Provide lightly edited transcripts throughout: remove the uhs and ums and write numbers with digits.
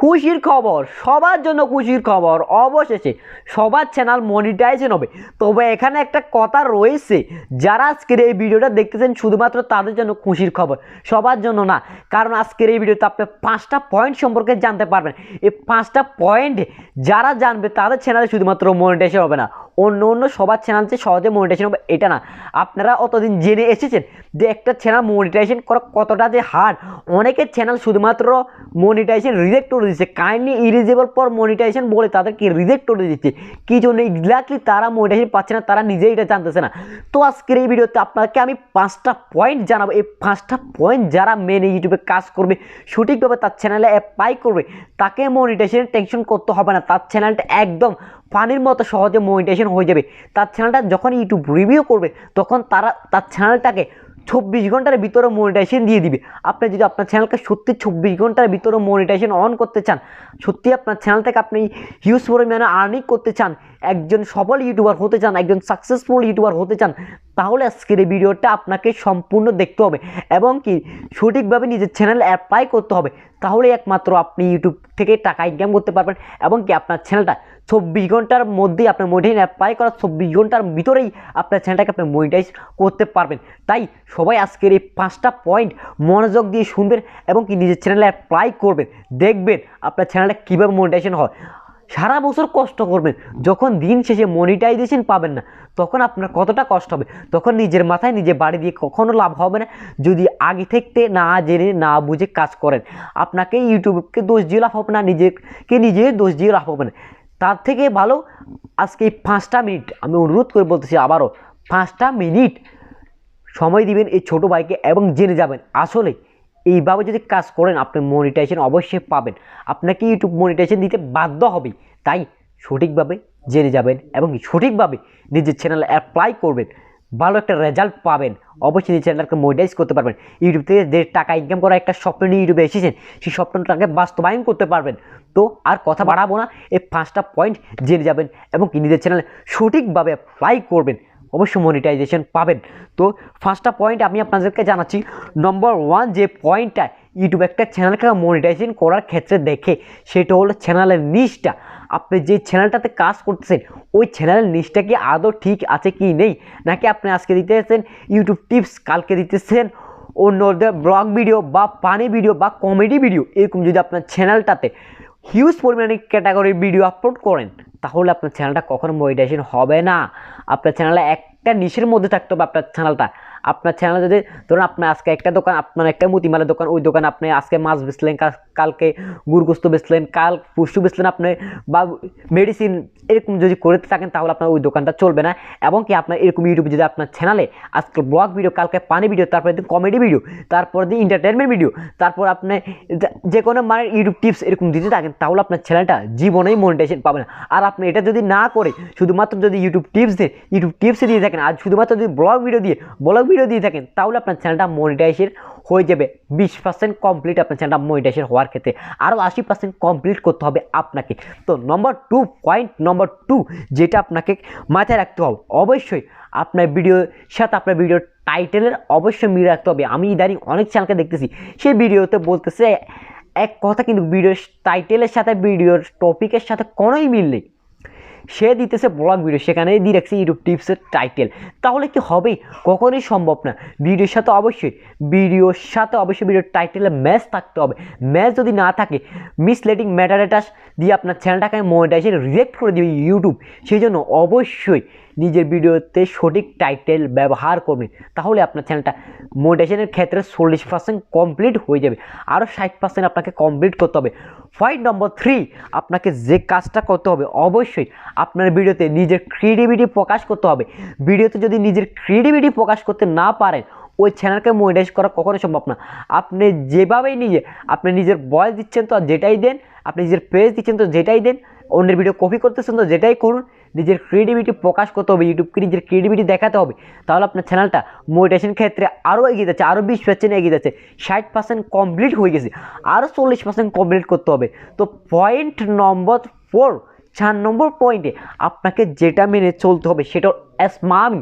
খুশির খবর, সবার জন্য খুশির খবর। অবশেষে সবার চ্যানেল মনিটাইজেশন হবে। তবে এখানে একটা কথা রয়েছে, যারা আজকের এই ভিডিওটা দেখতেছেন শুধুমাত্র তাদের জন্য খুশির খবর, সবার জন্য না। কারণ আজকের এই ভিডিওতে আপনি 5টা পয়েন্ট সম্পর্কে জানতে পারবেন। এই 5টা পয়েন্ট যারা জানবে তাদের চ্যানেলে শুধুমাত্র মনিটাইজেশন হবে না, অন্য সবার চ্যানেল যে সহজে মনিটাইজেশন হবে এটা না। আপনারা অতদিন জেনে এসেছেন যে একটা চ্যানেল মনিটাইজেশন করা কতটা যে হার্ড। অনেকের চ্যানেল শুধুমাত্র মনিটাইজেশন রিজেক্ট করে দিচ্ছে, কাইন্ডলি ইলিজিবল ফর মনিটাইজেশন বলে তাদেরকে রিজেক্ট করে দিচ্ছে। কি জন্য এক্স্যাক্টলি তারা মনিটাইজেশন পাচ্ছে না, তারা নিজেই এটা জানতেছে না। তো আজকের এই ভিডিওতে আপনাকে আমি 5টা পয়েন্ট জানাবো। এই 5টা পয়েন্ট যারা মেনে ইউটিউবে কাজ করবে, সঠিকভাবে তার চ্যানেলে অ্যাপ্লাই করবে, তাকে মনিটাইজেশন টেনশন করতে হবে না। তার চ্যানেলটা একদম পানির মতো সহজে মনিটাইজেশন হয়ে যাবে। তার চ্যানেলটা যখন ইউটিউব রিভিউ করবে তখন তার চ্যানেলটাকে 24 ঘন্টার ভিতরে মনিটাইজেশন দিয়ে দিবে। আপনি যদি আপনার চ্যানেলকে সত্যি 24 ঘন্টার ভিতরে মনিটাইজেশন অন করতে চান, সত্যি আপনার চ্যানেল থেকে আপনি হিউজ পরিমাণে আর্নিং করতে চান, একজন সফল ইউটিউবার হতে চান, একজন সাকসেসফুল ইউটিউবার হতে চান, তাহলে আজকের এই ভিডিওটা আপনাকে সম্পূর্ণ দেখতে হবে এবং কি সঠিকভাবে নিজের চ্যানেল অ্যাপ্লাই করতে হবে। তাহলে একমাত্র আপনি ইউটিউব থেকে টাকা ইনকাম করতে পারবেন এবং কি আপনার চ্যানেলটা 24 ঘন্টার মধ্যেই আপনার মনিটাইজেশন অ্যাপ্লাই করার 24 ঘন্টার ভিতরেই আপনার চ্যানেলটাকে আপনি মনিটাইজ করতে পারবেন। তাই সবাই আজকের এই 5টা পয়েন্ট মনোযোগ দিয়ে শুনবেন এবং কি নিজের চ্যানেলে অ্যাপ্লাই করবেন। দেখবেন আপনার চ্যানেলটা কীভাবে মনিটাইজেশন হয়। সারা বছর কষ্ট করবেন, যখন দিন শেষে মনিটাইজেশন পাবেন না তখন আপনার কতটা কষ্ট হবে, তখন নিজের মাথায় নিজে বাড়ি দিয়ে কখনো লাভ হবে না। যদি আগে থেকে না জেনে না বুঝে কাজ করেন, আপনাকে ইউটিউবকে দোষ দিয়ে লাভ হবে না, নিজে দোষ দিয়ে লাভ হবে না। তার থেকে ভালো আজকে এই 5টা মিনিট আমি অনুরোধ করে বলতেছি, আবারও 5টা মিনিট সময় দিবেন এই ছোটো ভাইকে এবং জেনে যাবেন আসলে এইভাবে যদি কাজ করেন আপনি মনিটাইজেশন অবশ্যই পাবেন। আপনাকে ইউটিউব মনিটাইজেশন দিতে বাধ্য হবে। তাই সঠিকভাবে জেনে যাবেন এবং সঠিকভাবে নিজের চ্যানেলে অ্যাপ্লাই করবেন, ভালো একটা রেজাল্ট পাবেন। অবশ্যই নিজের চ্যানেলকে মনিটাইজ করতে পারবেন। ইউটিউব থেকে যে টাকা ইনকাম করার একটা স্বপ্ন নিয়ে ইউটিউবে এসেছেন, সেই স্বপ্নটাকে বাস্তবায়ন করতে পারবেন। তো আর কথা বাড়াবো না, এই 5টা পয়েন্ট জেনে যাবেন এবং কি নিজের চ্যানেলে সঠিকভাবে অ্যাপ্লাই করবেন, অবশ্যই মনিটাইজেশন পাবেন। তো 5টা পয়েন্ট আমি আপনাদেরকে জানাচ্ছি। নম্বর 1 যে পয়েন্টটা ইউটিউব একটা চ্যানেলকে মনিটাইজেশন করার ক্ষেত্রে দেখে, সেটা হলো চ্যানেলের নিচটা। আপনি যে চ্যানেলটাতে কাজ করতেছেন ওই চ্যানেলের নিচটা কি আদৌ ঠিক আছে কি নেই, নাকি আপনি আজকে দিতেছেন ইউটিউব টিপস, কালকে দিতেছেন অন্যদের ব্লগ ভিডিও বা পানি ভিডিও বা কমেডি ভিডিও। এরকম যদি আপনার চ্যানেলটাতে হিউজ পরিমাণে ক্যাটাগরির ভিডিও আপলোড করেন, তাহলে আপনার চ্যানেলটা কখনো মনিটাইজেশন হবে না। আপনার চ্যানেলে একটা নিশের মধ্যে থাকতে হবে। আপনার চ্যানেলে যদি ধরুন আপনার আজকে একটা দোকান, আপনার একটা মুদিমালের দোকান, ওই দোকানে আপনি আজকে মাছ বেচলেন, কালকে গুড়গোস্ত বেচলেন, কাল পুষ্টি বেচলেন আপনি, বা মেডিসিন, এরকম যদি করে থাকেন তাহলে আপনার ওই দোকানটা চলবে না। এবং কি আপনার এরকম ইউটিউবে যদি আপনার চ্যানেলে আজকে ব্লগ ভিডিও, কালকে পানি ভিডিও, তারপরে দিন কমেডি ভিডিও, তারপর দিন এন্টারটেনমেন্ট ভিডিও, তারপর আপনি যে কোনো মানে ইউটিউব টিপস এরকম দিতে থাকেন, তাহলে আপনার চ্যানেলটা জীবনেই মনিটাইজেশন পাবে না। আর আপনি এটা যদি না করে শুধুমাত্র যদি ইউটিউব টিপসে দিয়ে থাকেন, আর শুধুমাত্র যদি ব্লগ ভিডিও দিয়ে থাকেন, তাহলে আপনার চ্যানেলটা মনিটাইজেশন হয়ে যাবে 20% কমপ্লিট। আপনার চ্যানেলটা মনিটাইজেশন হওয়ার ক্ষেত্রে আরও 80% কমপ্লিট করতে হবে আপনাকে। তো পয়েন্ট নম্বর 2 যেটা আপনাকে মাথায় রাখতে হবে, অবশ্যই আপনার ভিডিওর সাথে আপনার ভিডিওর টাইটেলের অবশ্যই মিল রাখতে হবে। আমি ইদানিং অনেক চ্যানেলকে দেখতেছি সেই ভিডিওতে বলতেছে এক কথা, কিন্তু ভিডিওর টাইটেলের সাথে ভিডিওর টপিকের সাথে কোনোই মিল নেই। সে দিতেছে ব্লগ ভিডিও, সেখানে দিয়ে রাখছে ইউটিউব টিপসের টাইটেল। তাহলে কি হবে? কখনোই সম্ভব না। ভিডিওর সাথে অবশ্যই ভিডিওর টাইটেলে ম্যাচ থাকতে হবে। ম্যাচ যদি না থাকে, মিসলিডিং ম্যাটারেটাস দিয়ে আপনার চ্যানেলটাকে মনিটাইজেশন রিজেক্ট করে দিবে ইউটিউব। সেই জন্য অবশ্যই নিজের ভিডিওতে সঠিক টাইটেল ব্যবহার করবেন, তাহলে আপনার চ্যানেলটা মনিটাইজেশনের ক্ষেত্রে 40% কমপ্লিট হয়ে যাবে। আরও 60% আপনাকে কমপ্লিট করতে হবে। পয়েন্ট নম্বর 3 আপনাকে যে কাজটা করতে হবে, অবশ্যই আপনার ভিডিওতে নিজের ক্রিয়েটিভিটি প্রকাশ করতে হবে। ভিডিওতে যদি নিজের ক্রিয়েটিভিটি প্রকাশ করতে না পারেন, ওই চ্যানেলকে মনিটাইজ করা কখনোই সম্ভব না। আপনি যেভাবেই আপনি নিজের ভয়েস দিচ্ছেন তো যেটাই দেন, আপনি নিজের পেজ দিচ্ছেন তো যেটাই দেন, অন্যের ভিডিও কপি করতেছেন তো যেটাই করুন, নিজের ক্রিয়েটিভিটি প্রকাশ করতে হবে, ইউটিউবকে নিজের ক্রিয়েটিভিটি দেখাতে হবে। তাহলে আপনার চ্যানেলটা মনিটাইজেশন ক্ষেত্রে আরও এগিয়ে যাচ্ছে, আরও 20% এগিয়ে যাচ্ছে। 60% কমপ্লিট হয়ে গেছে, আরও 40% কমপ্লিট করতে হবে। তো পয়েন্ট নম্বর 4, 4 নম্বর পয়েন্টে আপনাকে যেটা মেনে চলতে হবে সেটা স্মামি।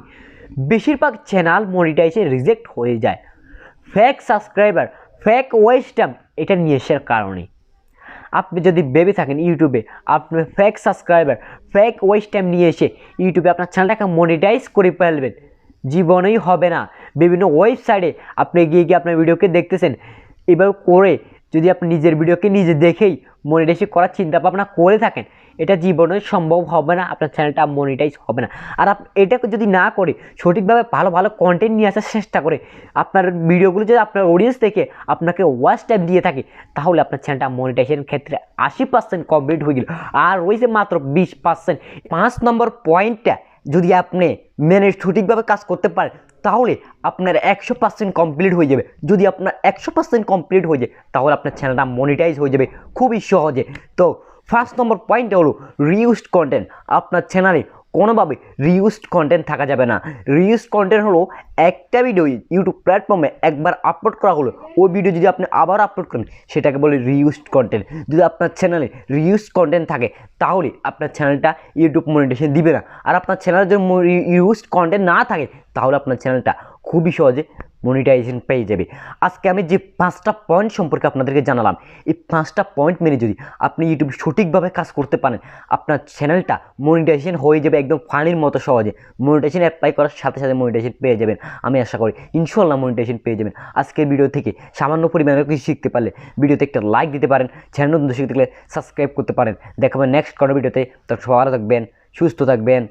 বেশিরভাগ চ্যানেল মনিটাইজেশন রিজেক্ট হয়ে যায় fake subscriber, fake waste time, এটা নিয়ে আসার কারণে। আপনি যদি ভেবে থাকেন ইউটিউবে আপনি fake subscriber fake watch time নিয়ে এসে ইউটিউবে আপনার চ্যানেলটাকে মনিটাইজ করে ফেলবেন, জীবনেই হবে না। বিভিন্ন ওয়েবসাইটে আপনি গিয়ে গিয়ে আপনার ভিডিওকে দেখতেছেন, এবার করে যদি আপনি নিজের ভিডিওকে নিজে দেখেই মনিটাইজ করার চিন্তা ভাবনা করে থাকেন, এটা জীবনে সম্ভব হবে না, আপনার চ্যানেলটা মনিটাইজ হবে না। আর এটাকে যদি না করে সঠিকভাবে ভালো ভালো কন্টেন্ট নিয়ে আসার চেষ্টা করে আপনার ভিডিওগুলো যদি আপনার অডিয়েন্স থেকে আপনাকে ওয়াচ টাইম দিয়ে থাকে, তাহলে আপনার চ্যানেলটা মনিটাইজেশনের ক্ষেত্রে 80% কমপ্লিট হয়ে গেল, আর রয়েছে মাত্র 20%। 5 নম্বর পয়েন্টটা যদি আপনি মেনে সঠিকভাবে কাজ করতে পারেন, তাহলে আপনার 100% কমপ্লিট হয়ে যাবে। যদি আপনার 100% কমপ্লিট হয়ে যায়, তাহলে আপনার চ্যানেলটা মনিটাইজ হয়ে যাবে খুবই সহজে। তো ফার্স্ট নম্বর পয়েন্টটা হলো রিউজড কন্টেন্ট। আপনার চ্যানেলে কোনোভাবে রিউজড কন্টেন্ট থাকা যাবে না। রিউজড কন্টেন্ট হলো একটা ভিডিও ইউটিউব প্ল্যাটফর্মে একবার আপলোড করা হলো, ওই ভিডিও যদি আপনি আবার আপলোড করেন সেটাকে বলে রিউজড কন্টেন্ট। যদি আপনার চ্যানেলে রিউজড কন্টেন্ট থাকে, তাহলে আপনার চ্যানেলটা ইউটিউব মনিটাইজেশন দিবে না। আর আপনার চ্যানেলে যদি রিউজড কন্টেন্ট না থাকে, তাহলে আপনার চ্যানেলটা খুবই সহজে মনিটাইজেশন পেয়ে যাবে। আজকে আমি যে 5টা পয়েন্ট সম্পর্কে আপনাদেরকে জানালাম, এই 5টা পয়েন্ট মেনে যদি আপনি ইউটিউব সঠিকভাবে কাজ করতে পারেন, আপনার চ্যানেলটা মনিটাইজেশন হয়ে যাবে একদম ফানির মতো সহজে। মনিটাইজেশন অ্যাপ্লাই করার সাথে সাথে মনিটাইজেশন পেয়ে যাবেন, আমি আশা করি ইনশাল্লাহ মনিটাইজেশন পেয়ে যাবেন। আজকের ভিডিও থেকে সামান্য পরিমাণে কিছু শিখতে পারলে ভিডিওতে একটা লাইক দিতে পারেন, চ্যানেল নতুন শিখতে গেলে সাবস্ক্রাইব করতে পারেন। দেখাবেন নেক্সট কোনো ভিডিওতে। তো সবাই ভালো থাকবেন, সুস্থ থাকবেন,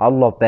আল্লাহ হাফেজ।